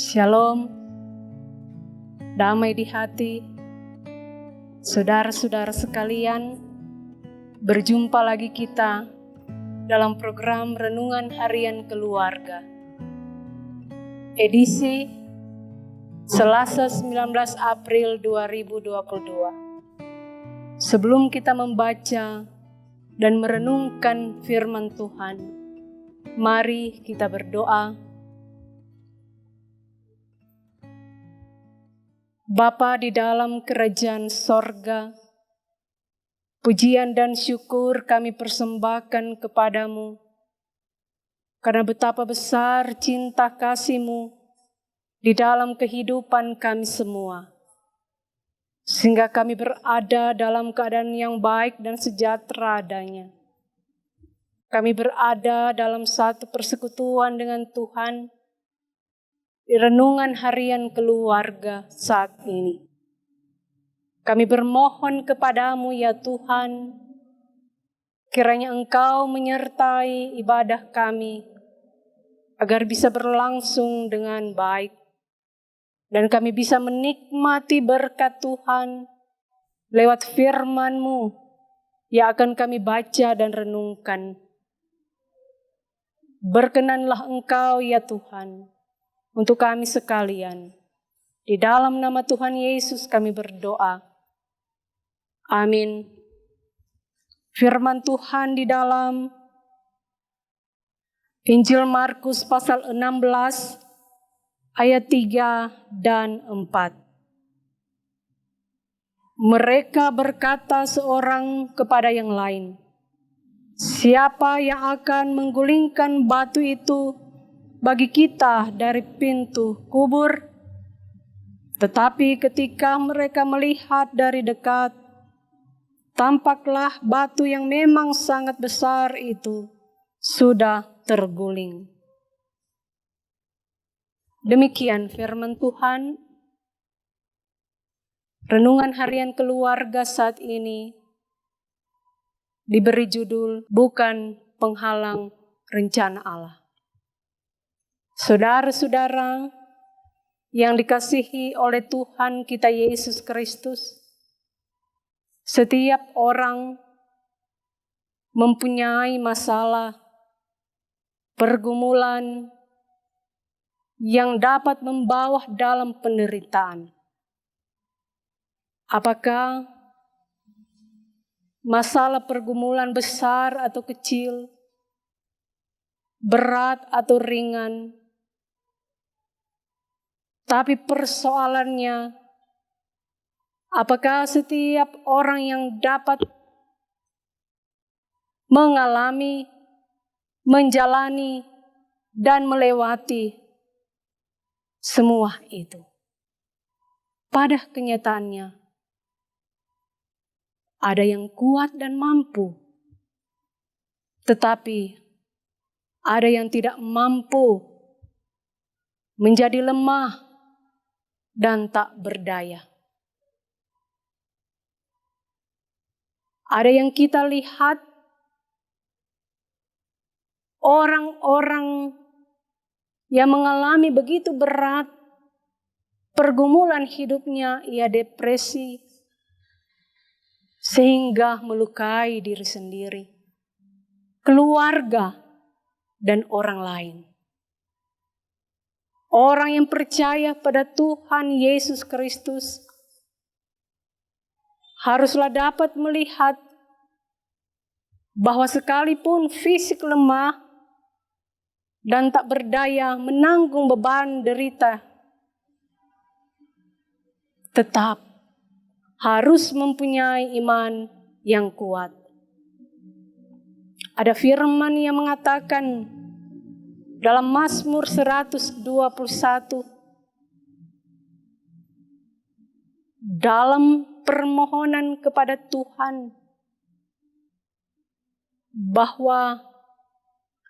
Shalom, damai di hati, saudara-saudara sekalian. Berjumpa lagi kita dalam program Renungan Harian Keluarga, edisi Selasa 19 April 2022. Sebelum kita membaca dan merenungkan firman Tuhan, mari kita berdoa. Bapa di dalam kerajaan sorga, pujian dan syukur kami persembahkan kepadamu, karena betapa besar cinta kasih-Mu di dalam kehidupan kami semua, sehingga kami berada dalam keadaan yang baik dan sejahtera adanya. Kami berada dalam satu persekutuan dengan Tuhan, di renungan harian keluarga saat ini. Kami bermohon kepadamu ya Tuhan, kiranya Engkau menyertai ibadah kami, agar bisa berlangsung dengan baik, dan kami bisa menikmati berkat Tuhan lewat firman-Mu yang akan kami baca dan renungkan. Berkenanlah Engkau ya Tuhan, untuk kami sekalian. Di dalam nama Tuhan Yesus kami berdoa. Amin. Firman Tuhan di dalam Injil Markus pasal 16 ayat 3 dan 4. Mereka berkata seorang kepada yang lain, "Siapa yang akan menggulingkan batu itu bagi kita dari pintu kubur?" Tetapi ketika mereka melihat dari dekat, tampaklah batu yang memang sangat besar itu sudah terguling. Demikian firman Tuhan. Renungan harian keluarga saat ini diberi judul Bukan Penghalang Rencana Allah. Saudara-saudara yang dikasihi oleh Tuhan kita Yesus Kristus, setiap orang mempunyai masalah, pergumulan yang dapat membawa dalam penderitaan. Apakah masalah pergumulan besar atau kecil, berat atau ringan, tapi persoalannya, apakah setiap orang yang dapat mengalami, menjalani, dan melewati semua itu? Pada kenyataannya, ada yang kuat dan mampu, tetapi ada yang tidak mampu, menjadi lemah dan tak berdaya. Ada yang kita lihat orang-orang yang mengalami begitu berat pergumulan hidupnya, ia depresi sehingga melukai diri sendiri, keluarga, dan orang lain. Orang yang percaya pada Tuhan Yesus Kristus haruslah dapat melihat bahwa sekalipun fisik lemah dan tak berdaya menanggung beban derita, tetap harus mempunyai iman yang kuat. Ada firman yang mengatakan dalam Mazmur 121, dalam permohonan kepada Tuhan, bahwa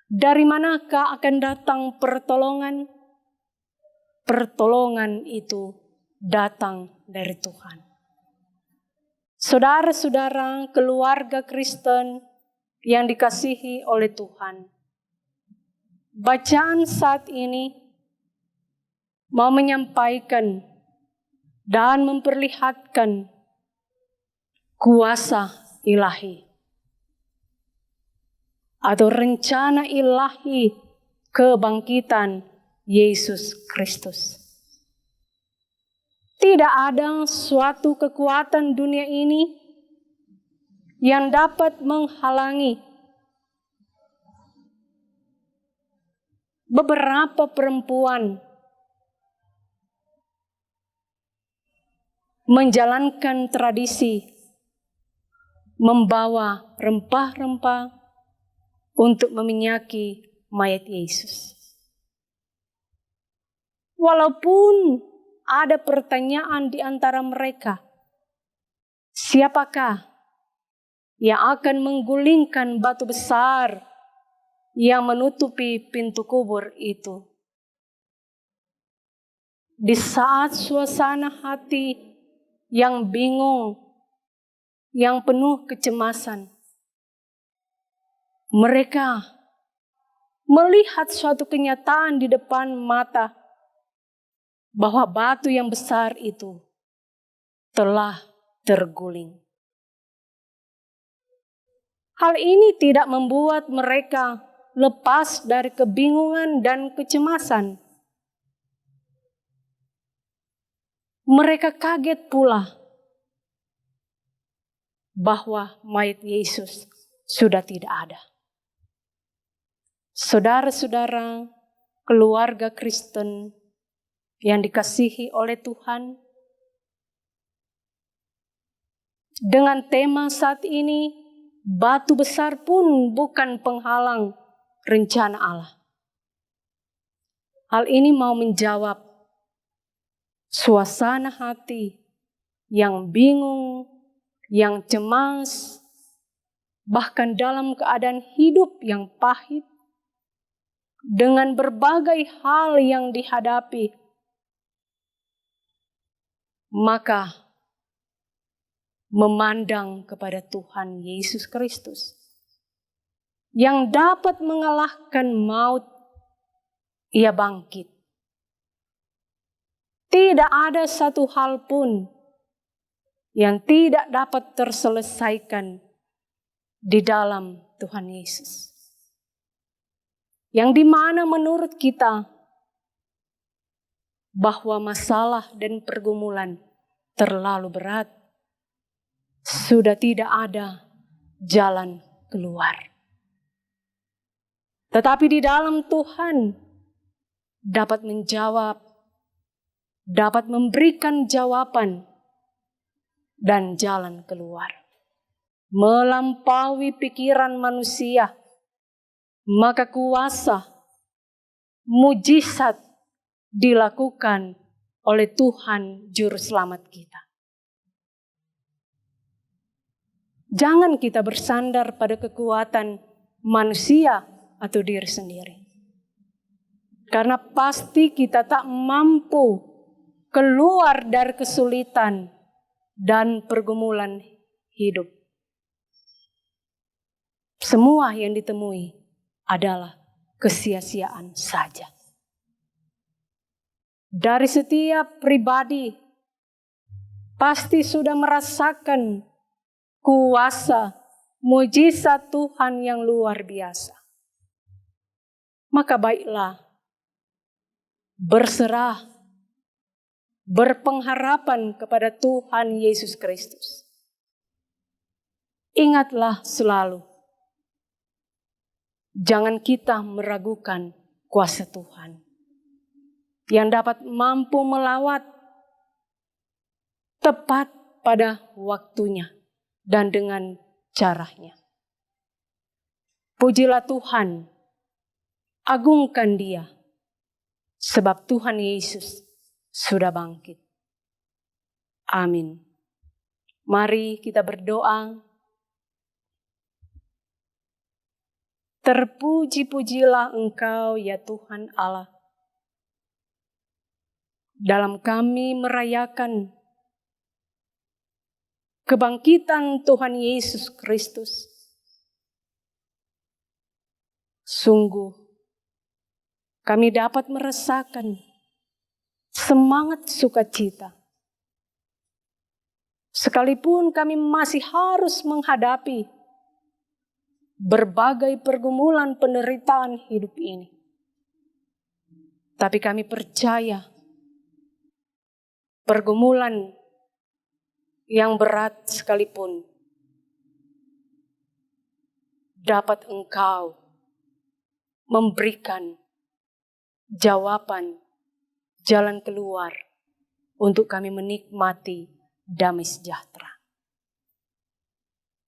dari manakah akan datang pertolongan? Pertolongan itu datang dari Tuhan. Saudara-saudara, keluarga Kristen yang dikasihi oleh Tuhan, bacaan saat ini mau menyampaikan dan memperlihatkan kuasa ilahi atau rencana ilahi kebangkitan Yesus Kristus. Tidak ada suatu kekuatan dunia ini yang dapat menghalangi beberapa perempuan menjalankan tradisi membawa rempah-rempah untuk meminyaki mayat Yesus. Walaupun ada pertanyaan di antara mereka, siapakah yang akan menggulingkan batu besar yang menutupi pintu kubur itu? Di saat suasana hati yang bingung, yang penuh kecemasan, mereka melihat suatu kenyataan di depan mata bahwa batu yang besar itu telah terguling. Hal ini tidak membuat mereka lepas dari kebingungan dan kecemasan. Mereka kaget pula bahwa mayat Yesus sudah tidak ada. Saudara-saudara, keluarga Kristen yang dikasihi oleh Tuhan, dengan tema saat ini, batu besar pun bukan penghalang rencana Allah. Hal ini mau menjawab suasana hati yang bingung, yang cemas, bahkan dalam keadaan hidup yang pahit, dengan berbagai hal yang dihadapi. Maka memandang kepada Tuhan Yesus Kristus yang dapat mengalahkan maut, Ia bangkit. Tidak ada satu hal pun yang tidak dapat terselesaikan di dalam Tuhan Yesus. Yang dimana menurut kita bahwa masalah dan pergumulan terlalu berat, sudah tidak ada jalan keluar. Tetapi di dalam Tuhan dapat menjawab, dapat memberikan jawaban dan jalan keluar. Melampaui pikiran manusia, maka kuasa, mujizat dilakukan oleh Tuhan Juru Selamat kita. Jangan kita bersandar pada kekuatan manusia atau diri sendiri. Karena pasti kita tak mampu keluar dari kesulitan dan pergumulan hidup. Semua yang ditemui adalah kesia-siaan saja. Dari setiap pribadi pasti sudah merasakan kuasa, mujizat Tuhan yang luar biasa. Maka baiklah, berserah, berpengharapan kepada Tuhan Yesus Kristus. Ingatlah selalu, jangan kita meragukan kuasa Tuhan yang dapat mampu melawat tepat pada waktunya dan dengan caranya. Pujilah Tuhan, agungkan Dia, sebab Tuhan Yesus sudah bangkit. Amin. Mari kita berdoa. Terpuji-pujilah Engkau ya Tuhan Allah. Dalam kami merayakan kebangkitan Tuhan Yesus Kristus. Sungguh kami dapat merasakan semangat sukacita. Sekalipun kami masih harus menghadapi berbagai pergumulan penderitaan hidup ini. Tapi kami percaya pergumulan yang berat sekalipun dapat Engkau memberikan jawaban, jalan keluar untuk kami menikmati damai sejahtera.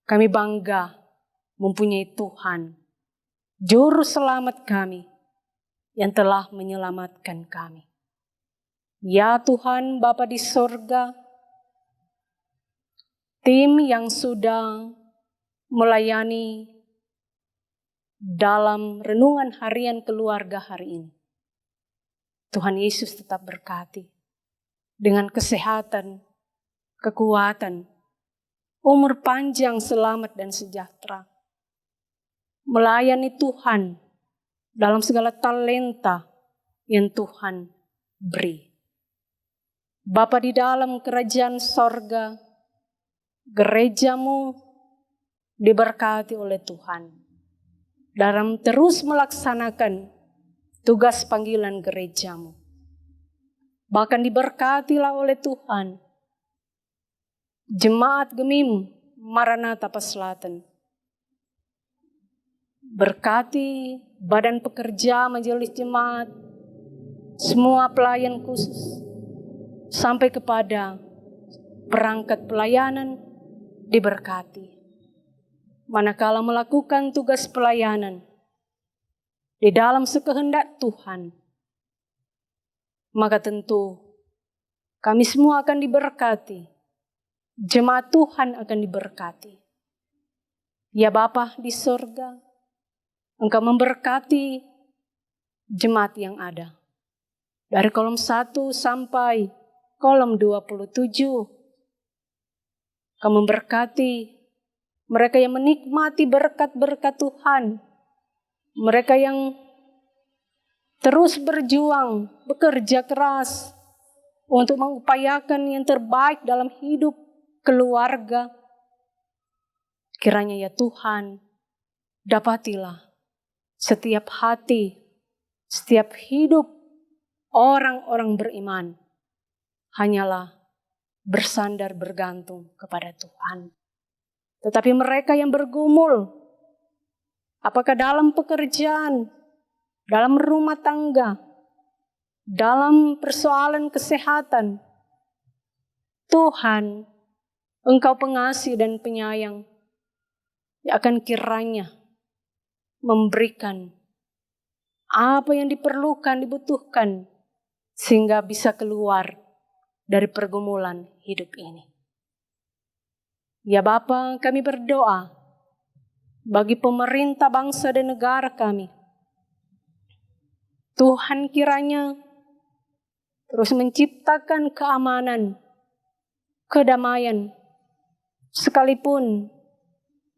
Kami bangga mempunyai Tuhan, Juru Selamat kami, yang telah menyelamatkan kami. Ya Tuhan Bapa di sorga, tim yang sudah melayani dalam renungan harian keluarga hari ini, Tuhan Yesus tetap berkati dengan kesehatan, kekuatan, umur panjang, selamat dan sejahtera. Melayani Tuhan dalam segala talenta yang Tuhan beri. Bapa di dalam kerajaan sorga, gerejamu diberkati oleh Tuhan dalam terus melaksanakan tugas panggilan gerejamu. Bahkan diberkatilah oleh Tuhan Jemaat Gemim Maranatha Paselatan. Berkati badan pekerja majelis jemaat, semua pelayan khusus, sampai kepada perangkat pelayanan diberkati. Manakala melakukan tugas pelayanan di dalam sekehendak Tuhan, maka tentu kami semua akan diberkati. Jemaat Tuhan akan diberkati. Ya Bapa di sorga, Engkau memberkati jemaat yang ada. Dari kolom 1 sampai kolom 27. Engkau memberkati mereka yang menikmati berkat-berkat Tuhan. Mereka yang terus berjuang, bekerja keras untuk mengupayakan yang terbaik dalam hidup keluarga. Kiranya ya Tuhan, dapatilah setiap hati, setiap hidup orang-orang beriman hanyalah bersandar bergantung kepada Tuhan. Tetapi mereka yang bergumul, apakah dalam pekerjaan, dalam rumah tangga, dalam persoalan kesehatan, Tuhan, Engkau pengasih dan penyayang, yang akan kiranya memberikan apa yang diperlukan, dibutuhkan, sehingga bisa keluar dari pergumulan hidup ini. Ya Bapa, kami berdoa bagi pemerintah bangsa dan negara kami. Tuhan kiranya terus menciptakan keamanan, kedamaian, sekalipun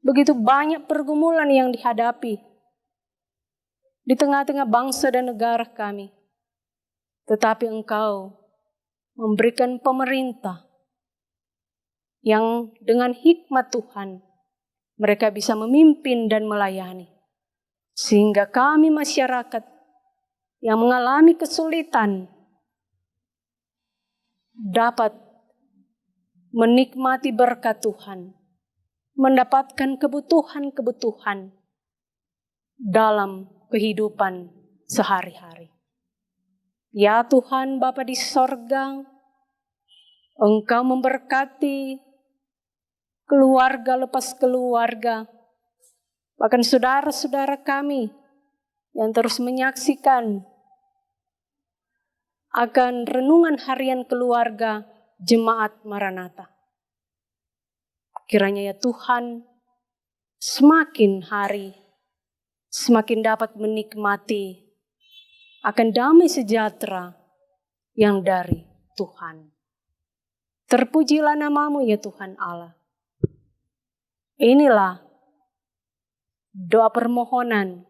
begitu banyak pergumulan yang dihadapi di tengah-tengah bangsa dan negara kami. Tetapi Engkau memberikan pemerintah yang dengan hikmat Tuhan mereka bisa memimpin dan melayani. Sehingga kami masyarakat yang mengalami kesulitan dapat menikmati berkat Tuhan, mendapatkan kebutuhan-kebutuhan dalam kehidupan sehari-hari. Ya Tuhan Bapa di sorga, Engkau memberkati keluarga lepas keluarga, bahkan saudara-saudara kami yang terus menyaksikan akan renungan harian keluarga Jemaat Maranatha. Kiranya ya Tuhan, semakin hari, semakin dapat menikmati akan damai sejahtera yang dari Tuhan. Terpujilah namamu ya Tuhan Allah. Inilah doa permohonan,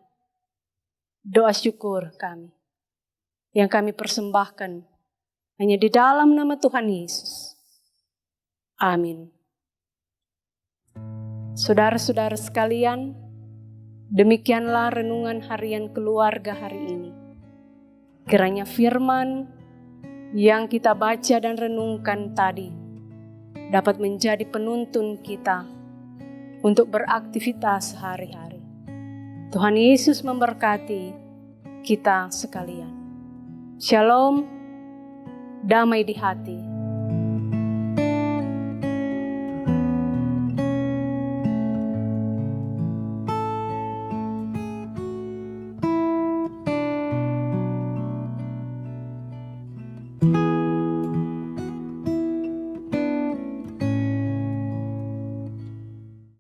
doa syukur kami yang kami persembahkan Hanya di dalam nama Tuhan Yesus. Amin. Saudara-saudara sekalian, demikianlah renungan harian keluarga hari ini. Kiranya firman yang kita baca dan renungkan tadi dapat menjadi penuntun kita untuk beraktivitas sehari-hari. Tuhan Yesus memberkati kita sekalian. Shalom, damai di hati.